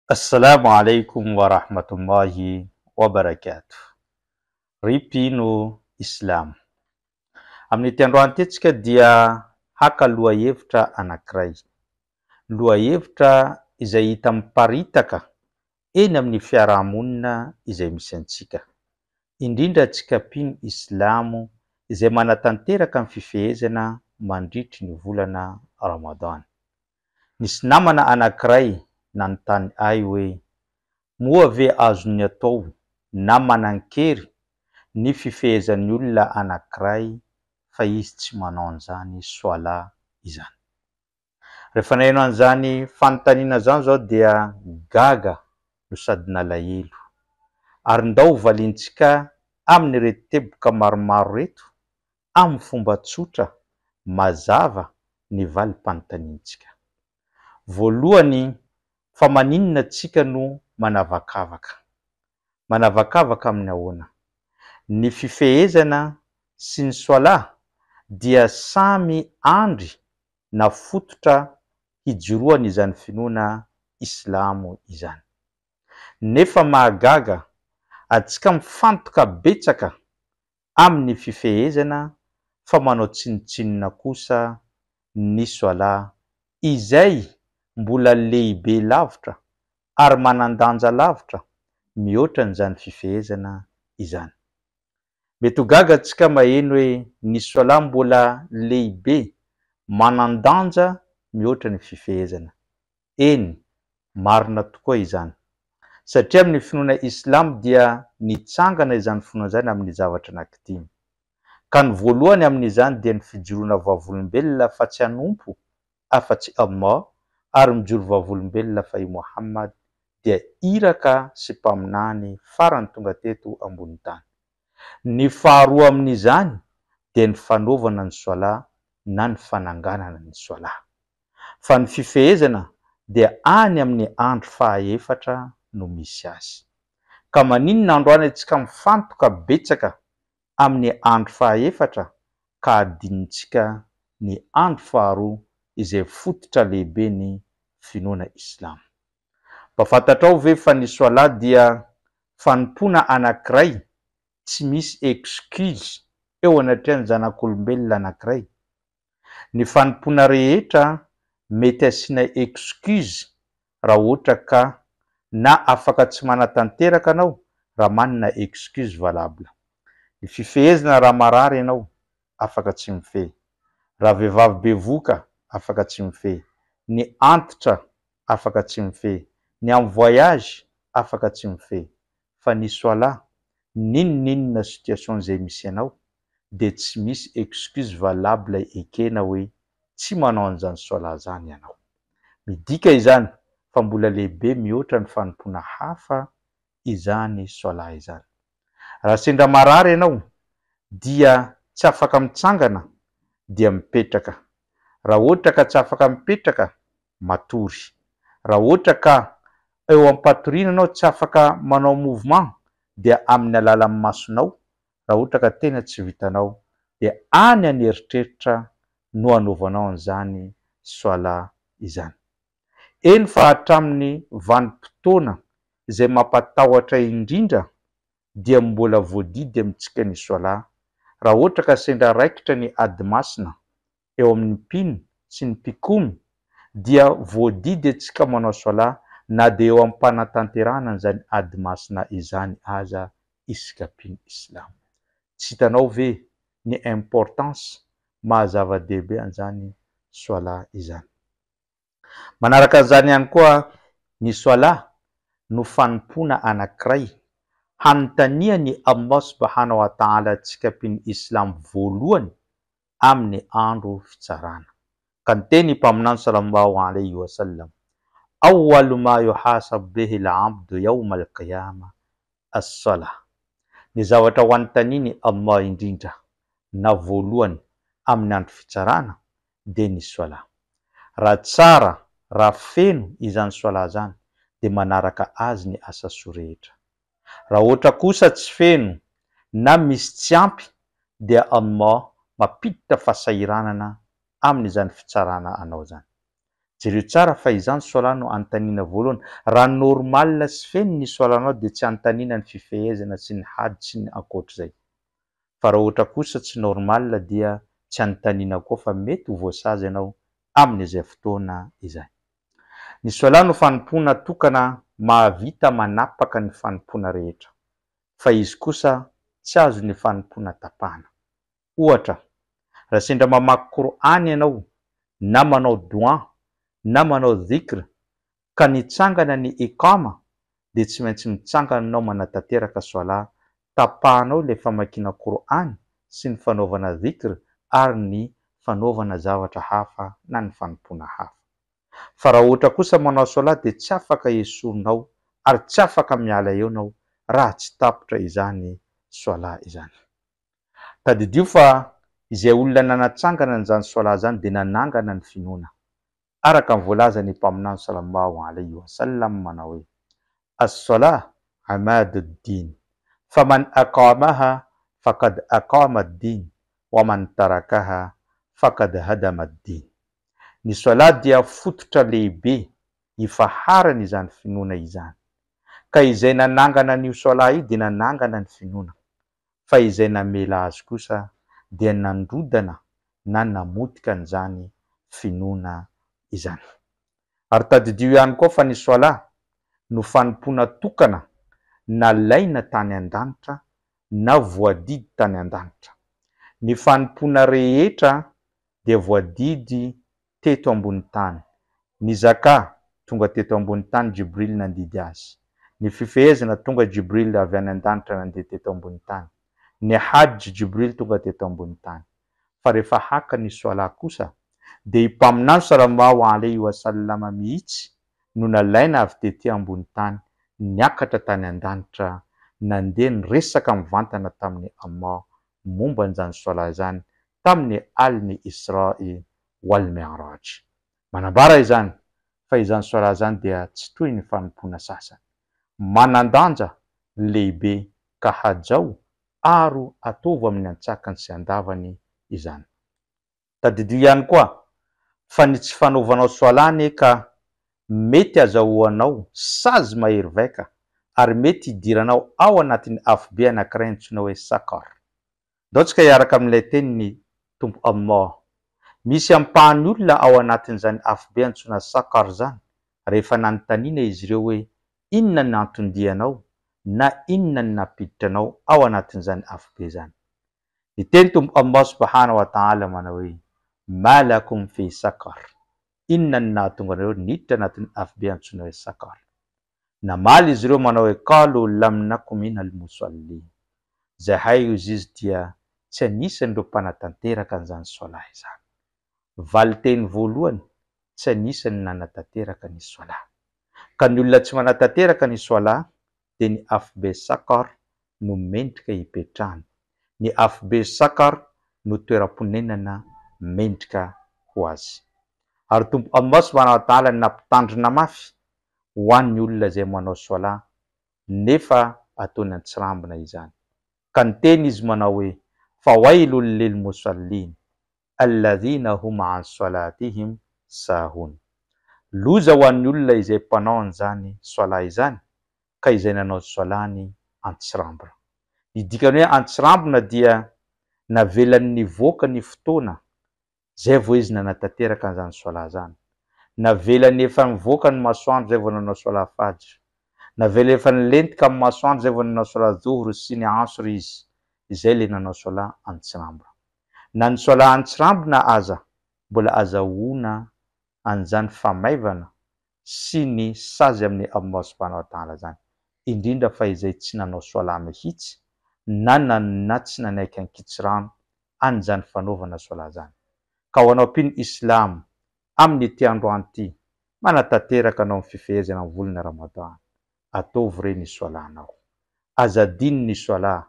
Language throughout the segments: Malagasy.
Assalamu alaikum wa rahmatullahi wa barakatuh. Ripino Islam. Amin'ny androany tsika dia haka lohahevitra anankiray. Lohahevitra izay hita miparitaka eny amin'ny fiarahamonina izay misy antsika. Indrindra tsika mpino Islamo izay manatanteraka amin'ny fifehezana mandritry ny volana Ramadan. Nisy namana anankiray nanontany ahy hoe moa ve azony atao na manan-kery ny fifehezan'ny olona anankiray fa izy tsy manao an'izany soala izany. Rehefa naheno an'izany fanontaniana zany zao dia gaga no sady nalahelo, ary ndao valintsika amin'ny reto teboka maromaro reto amin'ny fomba tsotra mazava ny valim-panontaniantsika. Voalohany, fa maninona tsika no manavakavaka? Manavakavaka amin'ny ahoana? Ny fifehezana sy ny soala dia samy andry na fototra hijoroan' izany finoana Islamo izany. Nefa mahagaga antsika mifantoka betsaka amin'ny fifehezana fa manao tsinotsinona kosa ny soala izay mbola lehibe lavitra ary manan-danja lavitra mihoatra n'izany fifehezana izany. Mety ho gaga antsika maheno hoe ny soala mbola lehibe manan-danja mihoatra ny fifehezana. Eny, marina tokoa izany. Satria amin'ny finoana Islamo dia nitsangana izany finoana izany amin'ny zavatra anankidimy. Ka ny voalohany amin'izany dia ny fijoroana vavolombelona fa tsy hanompo afa-tsy Allah, ary mijoro vavolombelona fa i Muhammad dia iraka sy mpaminany farany tonga teto ambony tany. Ny faharoa amin'izany dia ny fanaovana ny soala na ny fananganana ny soala. Fa ny fifehezana dia any amin'ny andro fahaefatra no misy azy. Ka maninona androany antsika mifantoka betsaka amin'ny andro fahaefatra ka adinontsika ny andro faharoa izay fototra lehibe ny finoana Islamo. Mba fantatrao ve fa ny soala dia fanompoana anankiray tsy misy excuse eo anatrehan'ny zanak'olombelona anankiray? Ny fanompoana rehetra mety asiana excuse raha ohatra ka na afaka tsy manatanteraka anao raha manana excuse valable. Ny fifehezana raha marary ianao afaka tsy mifehy, raha vehivavy bevoka afaka tsy mifehy, ny antitra afaka tsy mifehy, ny amin'ny voyage afaka tsy mifehy. Fa ny soala, n'inona situation izay misy anao dia tsy misy excuse valable ekena hoe tsy manao an'izany soala zany ianao. Midika izany fa mbola lehibe mihoatra ny fanompoana hafa izany soala izany. Raha sendra marary ianao dia tsy afaka mitsangana dia mipetraka. Raha ohatra ka tsy afaka mipetraka, matory. Raha ohatra ka eo am-patoriana anao tsy afaka manao mouvement dia amin'ny alalan'ny masonao. Raha ohatra ka tena tsy vitanao dia any an'eritreritra no anaovanao an'izany soala izany. Eny fa hatramin'ny vanim-potoana izay mampatahotra indrindra dia mbola voadidy amintsika ny soala. Raha ohatra ka sendra raikitra ny ady masina eo amin'ny mpino sy ny mpikomy dia voadidy antsika manao soala na dia eo amin'ny mpanatanterahana an'izany ady masina izany aza isika mpino Islamo. Tsy hitanao ve ny importance mahazava-dehibe an'izany soala izany? Manaraka an'izany ihany koa, ny soala no fanompoana anankiray hanontania ny Allah subhanahu wa ta'ala antsika mpino Islamo voalohany amin'ny andro fitsarana. Ka niteny mpaminany sallallahu alaihi wasallam, awwalu ma yuhasabu bihi al-abdu yawma al-qiyama as-salah. Ny zavatra ho anontaniany Allah indrindra na voalohany amin'ny andro fitsarana dia ny soala. Raha tsara, raha feno izany soala zany dia manaraka azy ny asa soa rehetra. Raha ohatra kosa tsy feno na misy tsy ampy dia Allah mampiditra fahasahiranana amin'izany fitsarana anao zany. jereo tsara fa izany sola no antanina voalohany. Raha normal sy feno ny solanao dia tsy antanina ny fifehezana sy ny hady sy ny ankoatr'izay. Fa raha ohatra kosa tsy normal dia tsy antanina koa fa mety ho voasazy ianao amin'izay fotoana izay. Ny sola no fanompoana tokana mahavita manapaka ny fanompoana rehetra, fa izy kosa tsy azo ny fanompoana tapahana. Ohatra, raha sendra mamaky Korany ianao na manao doa na manao dhikra ka nitsangana ny iqama dia tsy maintsy mitsangana anao manatanteraka sola, tapahanao ilay famakiana Korany sy ny fanaovana dhikra ary ny fanaovana zavatra hafa na ny fanompoana hafa. Fa raha ohatra kosa manao sola dia tsy afaka esorinao ary tsy afaka miala eonao raha tsy tapitra izany sola izany. Tadidio fa izay olona nanatsangana an'izany sola zany dia nanangana ny finoana. Araka ny voalaza ny mpaminany sallallahu alayhi wa sallam manao hoe: as-sola amaduddin, faman aqamaha faqad aqama ad-din wa man tarakaha faqad hadama ad-din. Ny sola dia fototra lehibe ifaharany izany finoana izany. Ka izay nanangana an'io sola io dia nanangana ny finoana, fa izay namela azy kosa dia nandrodana na namotika an'izany finoana izany. Ary tadidio ihany koa fa ny sola no fanompoana tokana nalaina tany an-danitra na voadidy tany an-danitra. Ny fanompoana rehetra dia voadidy teto ambony tany. Ny zaka tonga teto ambony tany, Jibril nandidy azy. Ny fifehezana tonga Jibril avy any an-danitra nandeha teto ambony tany. Ny hajj Jibril tonga teto ambony tany. Fa rehefa haka ny sola kosa dia i mpaminany sallallahu alayhi wa sallam mihitsy no nalaina avy tetỳ ambony tany, niakatra tany an-danitra, nandeha niresaka mivantana tamin'ny Allah momba an'izany sola zany tamin'ny al-ny Isra'i wal Mi'raj. Manambara izany fa izany sola zany dia tsy toy ny fanompoana sasany, manandanja lehibe ka hajao aro ataovy amin'ny antsakany sy andavany izany. Tadidio ihany koa fa ny tsy fanaovanao sola ka mety azahoanao sazy mahery vaika ary mety hidiranao ao anatin'ny afobe anankiray antsoina hoe sakar. Ndao tsika hiaraka amin'ilay teniny Tompo Allah. Misy ampahany olona ao anatin'izany afobe antsoina sakar zany rehefa nanontaniana izy ireo hoe inona ny antondianao na inona ny napiditra anao ao anatin'izany afobe zany. Ny teny Tompo Allah subhanahu wa ta'ala manao hoe malakum fi sakar, inona ny nahatonga anareo niditra anatin'ny afobe antsoina hoe sakar. Namaly izy ireo manao hoe qalu lam nakum minal musallin, zahay izy dia tsy anisan'ireo mpanatanteraka an'izany sola izany. Valiteny voalohany, tsy anisany nanatanteraka ny sola. Ka ny olona tsy manatanteraka ny sola dia ny afobe sakar no mendrika hipetrahany. Ny afobe sakar no toeram-ponenana mendrika ho azy. Ary Tompo Allah subhanahu wa ta'ala nampitandrina mafy ho an'ny olona izay manao sola nefa ataony antsirambina izany. Ka ny teny izy manao hoe fawailul lil musallin alladhina hum an salatihim sahun. Loza ho an'ny olona izay mpanao an'izany sola izany ka izay nanao solany antsirambina. Ny dikany hoe antsirambina dia navelan'ny nivoaka ny fotoana zay vao izy nanatanteraka an'izany sola zany. Navelan'ny efa nivoaka ny masoandro zay vao nanao sola fajr. Navela efa nilentika amin'ny masoandro zay vao nanao sola dhuhr sy ny asr izy, izay le nanao sola antsirambina. Na ny sola antsirambina aza mbola azahoana an'izany famaivana sy ny sazy amin'ny Allah subhanahu wa ta'ala zany, indrindra fa izay tsy nanao sola mihitsy na tsy nanaiky ankitsirano an'izany fanaovana sola zany. Ka ho anao mpino Islam amin'ny ity androany ity, manatanteraka anao amin'ny fifehezana amin'ny volana Ramadan, ataovy reny solanao. Azadiny ny sola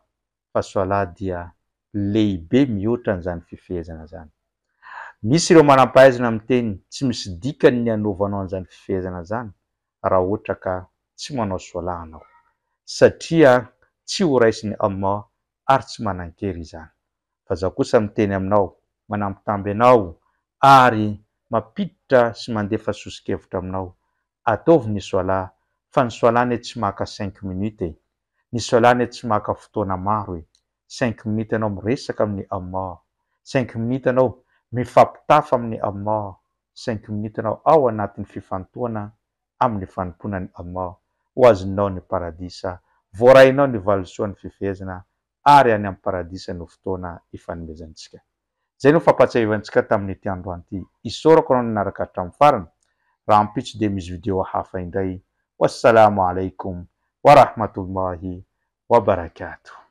fa sola dia lehibe mihoatra an'izany fifehezana zany. Misy ireo manam-pahaizana miteny tsy misy dikany ny anaovanao an'izany fifehezana zany raha ohatra ka tsy manao sola anao, satria tsy ho raisin'ny Allah ary tsy manan-kery izany. Fa zaho kosa miteny aminao, manampitamby anao ary mampiditra sy mandefa sosikevitra aminao. Ataovy ny soala, fa ny soalany tsy maka 5 minutes. Ny soalany tsy maka fotoana maro. 5 minutes anao miresaka amin'ny Allah. 5 minutes anao mifampitafa amin'ny Allah. 5 minutes anao ao anatin'ny fifantohana amin'ny fanomponan'ny Allah. Ho azonao ny paradisa, voarainao ny valosoan'ny fifehezana, ary any amin'ny paradisa no fotoana ifanomezantsika. Zay no fampatsiavantsika tamin'ity androany ity. Isaorako anao nanaraka hatramin'ny farany. Raha ampitso dia misy video hafa indray. Wassalamu alaikum wa rahmatullahi wa barakatuh.